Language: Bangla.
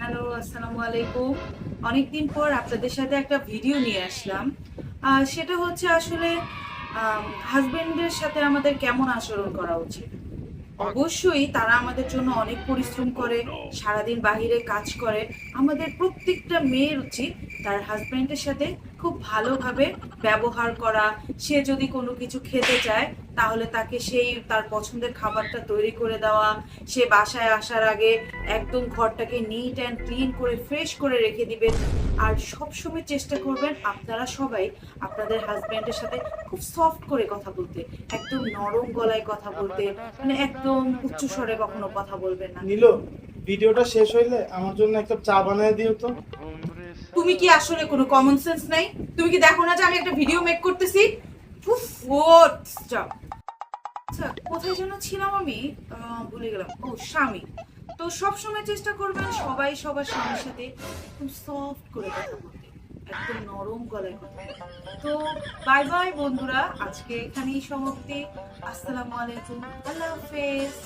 হ্যালো, আসসালামু আলাইকুম। অনেকদিন পর আপনাদের সাথে একটা ভিডিও নিয়ে আসলাম। সেটা হচ্ছে আসলে হাসব্যান্ডের সাথে আমাদের কেমন আচরণ করা উচিত। অবশ্যই তারা আমাদের জন্য অনেক পরিশ্রম করে, সারাদিন বাহিরে কাজ করে। আমাদের প্রত্যেকটা মেয়ের উচিত তার হাসব্যান্ডের সাথে খুব ভালোভাবে ব্যবহার করা। সে যদি কোনো কিছু খেতে চায়, তাহলে তাকে সেই তার পছন্দের খাবারটা তৈরি করে দেওয়া। সে বাসায় আসার আগে একদম ঘরটাকে নিট অ্যান্ড ক্লিন করে ফ্রেশ করে রেখে দিবেন। আর সবসময় চেষ্টা করবেন আপনারা সবাই আপনাদের হাসব্যান্ডের সাথে খুব সফট করে কথা বলতে, একদম নরম গলায় কথা বলতে, মানে একদম উচ্চ স্বরে কখনো কথা বলবেন না। নীল, ভিডিওটা শেষ হইলে আমার জন্য একটা চা বানায় দিও তো। তুমি কি আসলে কোনো কমন সেন্স নাই? তুমি কি দেখো না যে আমি একটা ভিডিও মেক করতেছি? উফ, যাও। আচ্ছা, কোথায় যেন ছিলাম আমি? ভুলে গেলাম। ও, স্বামী। তো সবসময় চেষ্টা করবেন সবাই সবার স্বামীর সাথে খুব সফট করে কথা বলতে, একদম নরম গলায় কথা বলতে। তো বাই বাই বন্ধুরা, আজকে এখানেই সমাপ্তি। আসসালামু আলাইকুম, আল্লাহ হাফেজ।